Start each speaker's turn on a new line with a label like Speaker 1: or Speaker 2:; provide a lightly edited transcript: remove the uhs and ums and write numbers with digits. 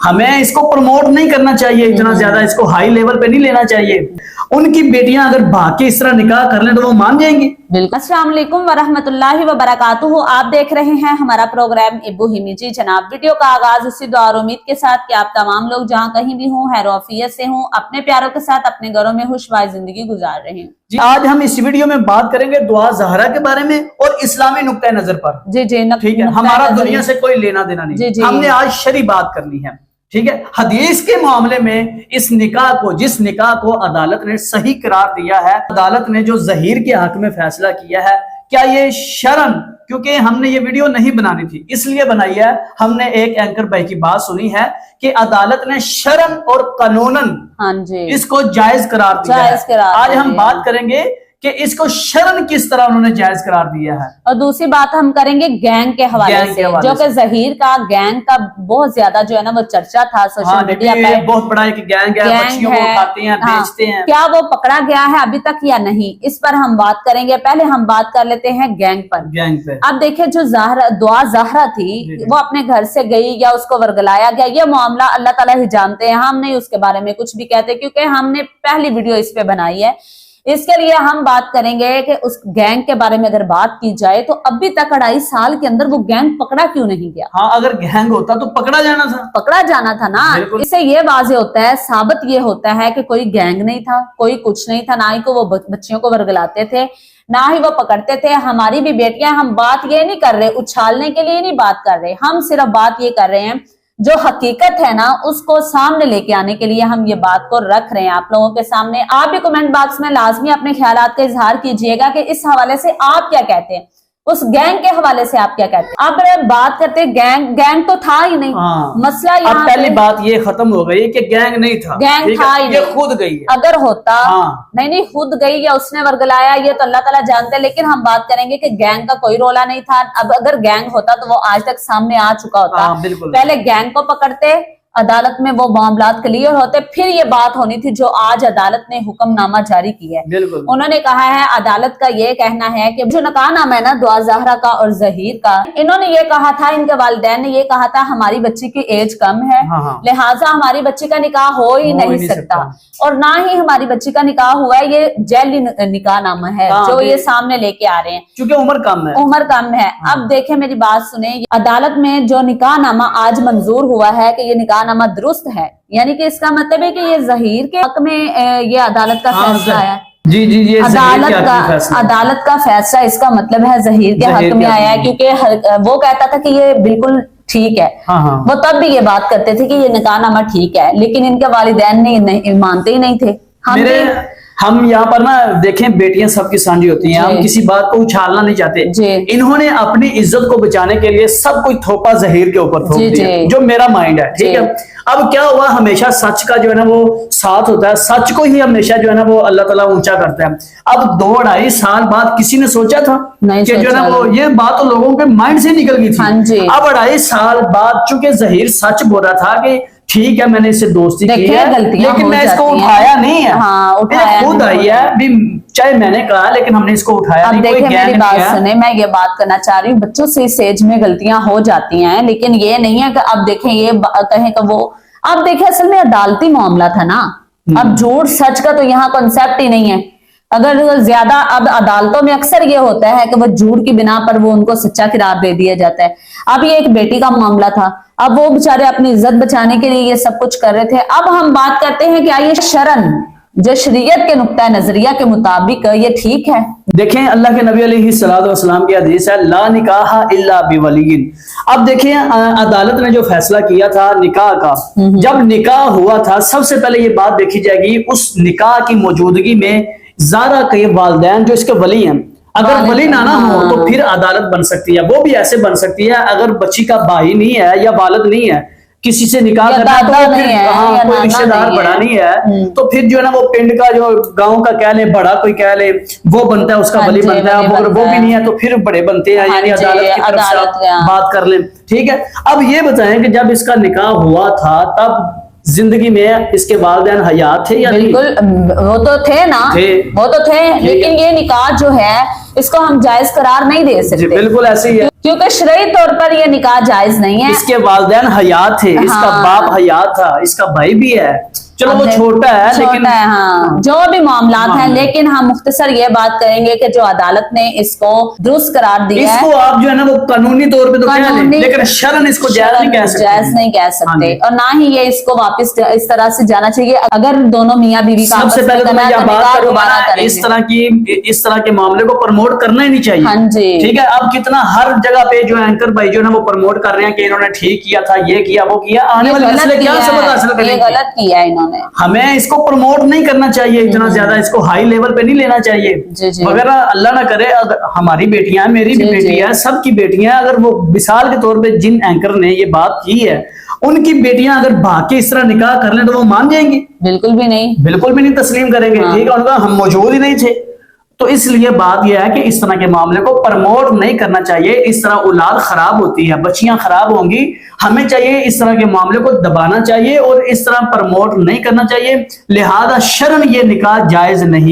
Speaker 1: हमें इसको प्रमोट नहीं करना चाहिए, इतना ज्यादा इसको हाई लेवल पे नहीं लेना चाहिए। उनकी बेटियां अगर भाग के इस तरह निकाह कर लें तो वो मान जाएंगी।
Speaker 2: बिल्कुल। अस्सलाम वालेकुम वरहमतुल्लाहि वबरकातुहू। आप देख रहे हैं हमारा प्रोग्राम इब्बू हिमी जी। जनाब, वीडियो का आगाज इसी दुआ और उम्मीद के साथ कि आप तमाम लोग जहां कहीं भी हों, हैरोफियत से हों, अपने प्यारों के साथ अपने घरों में खुशहाल जिंदगी गुजार रहे हैं।
Speaker 1: जी, आज हम इस वीडियो में बात करेंगे दुआ ज़हरा के बारे में और इस्लामी नुक्ता नजर पर।
Speaker 2: जी जी,
Speaker 1: ठीक है, हमारा दुनिया से कोई लेना देना नहीं।
Speaker 2: जी जी,
Speaker 1: हमने आज शरी बात करनी है। ठीक है, हदीस के मामले में इस निकाह को, जिस निकाह को अदालत ने सही करार दिया है, अदालत ने जो ज़हीर के हक में फैसला किया है, क्या ये शरन, क्योंकि हमने ये वीडियो नहीं बनानी थी इसलिए बनाई है, हमने एक एंकर भाई की बात सुनी है कि अदालत ने शरन और कानूनन
Speaker 2: हाँ जी
Speaker 1: इसको जायज करार दिया है। आज हम बात करेंगे कि इसको शरन किस तरह उन्होंने जायज करार दिया है।
Speaker 2: और दूसरी बात हम करेंगे गैंग के हवाले से, जो कि ज़हीर का गैंग का बहुत ज्यादा जो है ना वो चर्चा था सोशल मीडिया पे।
Speaker 1: बहुत बड़ा एक गैंग है, बच्चियों को उठाते हैं, बेचते हैं।
Speaker 2: क्या वो पकड़ा गया है अभी तक या नहीं, इस पर हम बात करेंगे। पहले हम बात कर लेते हैं गैंग पर।
Speaker 1: गैंग पे
Speaker 2: अब देखिए, जो दुआ ज़हरा थी वो अपने घर से गई या उसको वर्गलाया गया, ये मामला अल्लाह ताला ही जानते हैं। हम नहीं उसके बारे में कुछ भी कहते, क्योंकि हमने पहली वीडियो इस पे बनाई है। इसके लिए हम बात करेंगे कि उस गैंग के बारे में अगर बात की जाए तो अभी तक 2.5 साल के अंदर वो गैंग पकड़ा क्यों नहीं गया।
Speaker 1: हाँ, अगर गैंग होता तो पकड़ा जाना था ना।
Speaker 2: इससे ये वाजे होता है, साबित ये होता है कि कोई गैंग नहीं था, कोई कुछ नहीं था, ना ही को वो बच्चियों को वर्गलाते थे, ना ही वो पकड़ते थे। हमारी भी बेटियां, हम बात ये नहीं कर रहे, उछालने के लिए नहीं बात कर रहे, हम सिर्फ बात ये कर रहे हैं जो हकीकत है ना उसको सामने लेके आने के लिए हम ये बात को रख रहे हैं आप लोगों के सामने। आप भी कमेंट बॉक्स में लाजमी अपने ख्यालात का इजहार कीजिएगा कि इस हवाले से आप क्या कहते हैं, उस गैंग के हवाले से आप क्या कहते हैं। अब बात करते गैंग तो था ही नहीं। मसला यहाँ
Speaker 1: पहली बात ये खत्म हो गई कि गैंग नहीं था,
Speaker 2: गैंग था ही
Speaker 1: ये खुद गई है।
Speaker 2: अगर होता नहीं खुद गई या उसने वर्गलाया, ये तो अल्लाह ताला जानते हैं, लेकिन हम बात करेंगे कि गैंग का कोई रोला नहीं था। अब अगर गैंग होता तो वो आज तक सामने आ चुका होता। पहले गैंग को पकड़ते, अदालत में वो मामलात क्लियर होते, फिर ये बात होनी थी जो आज अदालत ने हुक्मनामा जारी किया है। उन्होंने कहा है, अदालत का ये कहना है कि जो निकाहनामा है ना दुआ ज़हरा का और ज़हीर का, इन्होंने ये कहा था, इनके वालिदैन ने ये कहा था हमारी बच्ची की एज कम है, लिहाजा हमारी बच्ची का निकाह हो ही नहीं सकता, और ना ही हमारी बच्ची का निकाह हुआ है। ये जैली निकाहनामा है जो ये सामने लेके आ रहे हैं,
Speaker 1: क्योंकि उम्र कम है।
Speaker 2: अब देखें, मेरी बात सुने, अदालत में जो निकाहनामा आज मंजूर हुआ है कि ये निकाहनामा दुरुस्त है, यानी कि इसका मतलब है कि ये ज़हीर के हक में ये अदालत का फैसला आया।
Speaker 1: जी, ये
Speaker 2: अदालत का फैसला, इसका मतलब है ज़हीर के हक में आया है, क्योंकि वो कहता था कि ये बिल्कुल ठीक है। वो तब भी ये बात करते थे कि ये निकाहनामा ठीक है, लेकिन इनके वालिदैन नहीं मानते ही नहीं थे।
Speaker 1: हम यहाँ पर ना देखें, बेटियां सबकी साझी होती हैं, हम किसी बात को उछालना नहीं चाहते। इन्होंने अपनी इज्जत को बचाने के लिए सब कुछ थोपा ज़हीर के ऊपर थोप दिया, जो मेरा माइंड है। ठीक है, अब क्या हुआ, हमेशा सच का जो है ना वो साथ होता है, सच को ही हमेशा जो है ना वो अल्लाह ताला ऊंचा करता है। अब 2-2.5 साल बाद किसी ने सोचा था कि जो है ना वो ये बात तो लोगों के माइंड से निकल गई थी। अब 2.5 साल बाद चूंकि ज़हीर सच बोल रहा था कि ठीक है मैंने इससे दोस्ती की है, लेकिन मैं इसको उठाया नहीं है। खुद आई है भी, चाहे मैंने कहा, लेकिन हमने इसको उठाया
Speaker 2: अब नहीं। देखिए, मेरी बात सुने, मैं ये बात करना चाह रही हूँ, बच्चों से इस एज में गलतियां हो जाती हैं, लेकिन ये नहीं है कि अब देखें ये कहें कि वो, अब देखें असल में अदालती मामला था ना। अब झूठ सच का तो यहाँ कॉन्सेप्ट ही नहीं है। अगर ज्यादा, अब अदालतों में अक्सर ये होता है कि वो झूठ की बिना पर वो उनको सच्चा करार दे दिया जाता है। अब ये एक बेटी का मामला था, अब वो बेचारे अपनी इज्जत बचाने के लिए ये सब कुछ कर रहे थे। अब हम बात करते हैं कि ये शरन जो शरीयत के नुक्ता नजरिया के मुताबिक ये ठीक है।
Speaker 1: देखें, अल्लाह के नबी अलैहिस्सलाम की हदीस है, ला निकाह इल्ला बिवलिय्यिन। अब देखें, अदालत ने जो फैसला किया था निकाह का, जब निकाह हुआ था, सबसे पहले ये बात देखी जाएगी उस निकाह की मौजूदगी में ज़ारा के वालिदैन जो इसके वली हैं, अगर वली ना हो तो फिर अदालत बन सकती है। वो भी ऐसे बन सकती है, अगर बच्ची का भाई नहीं है या वालिद नहीं है, किसी से निकाह करना तो फिर कोई रिश्तेदार बड़ा नहीं है, तो फिर जो है ना वो पिंड का जो गांव का कह ले, बड़ा कोई कह ले, वो बनता है, उसका वली बनता है। अगर वो भी नहीं है तो फिर बड़े बनते हैं, यानी अदालत की तरफ से बात कर ले। ठीक है, अब ये बताएं कि जब इसका निकाह हुआ था तब जिंदगी में इसके वालिदैन हयात थे या
Speaker 2: बिल्कुल वो तो थे ना, वो तो थे, लेकिन ये निकाह जो है इसको हम जायज करार नहीं दे सकते।
Speaker 1: बिल्कुल ऐसे ही है।
Speaker 2: क्योंकि शरई तौर पर ये निकाह जायज नहीं है।
Speaker 1: इसके वालिदैन हयात थे, इसका
Speaker 2: हाँ।
Speaker 1: बाप हयात था, इसका भाई भी है, चलो वो छोटा है लेकिन
Speaker 2: हाँ, जो भी मामलात हैं, लेकिन हम मुख्तसर ये बात करेंगे कि जो अदालत ने इसको दुरुस्त करार दिया है,
Speaker 1: इसको आप जो है ना वो कानूनी तौर पे तो कह लें, लेकिन शरन इसको जायज नहीं कह सकते,
Speaker 2: जायज नहीं कह सकते, और ना ही ये इसको वापस इस तरह से जाना चाहिए। अगर दोनों मियाँ बीवी का
Speaker 1: सबसे पहले तो मैं यह बात करूंगा ना, इस तरह के मामले को प्रमोट करना ही नहीं चाहिए।
Speaker 2: हाँ जी,
Speaker 1: ठीक है। अब कितना हर जगह पे जो एंकर भाई जो है ना वो प्रमोट कर रहे हैं कि इन्होंने ठीक किया था, ये किया वो किया, आने वाले नस्लें क्या सबक हासिल करेंगे?
Speaker 2: गलत किया है इन्होंने।
Speaker 1: हमें इसको प्रमोट नहीं करना चाहिए इतना ज्यादा, इसको हाई लेवल पे नहीं लेना चाहिए। मगर अल्लाह ना करे, अगर हमारी बेटियां, मेरी भी बेटी है, सबकी बेटियां, अगर वो मिसाल के तौर पे जिन एंकर ने ये बात की है उनकी बेटियां अगर भाग के इस तरह निकाह कर लें तो वो मान जाएंगी?
Speaker 2: बिल्कुल भी नहीं,
Speaker 1: बिल्कुल भी नहीं तस्लीम करेंगे। ठीक है, उनका हम मौजूद ही नहीं थे। तो इसलिए बात यह है कि इस तरह के मामले को प्रमोट नहीं करना चाहिए। इस तरह औलाद खराब होती है, बच्चियां खराब होंगी। हमें चाहिए इस तरह के मामले को दबाना चाहिए और इस तरह प्रमोट नहीं करना चाहिए। लिहाजा शरन ये निकाह जायज नहीं।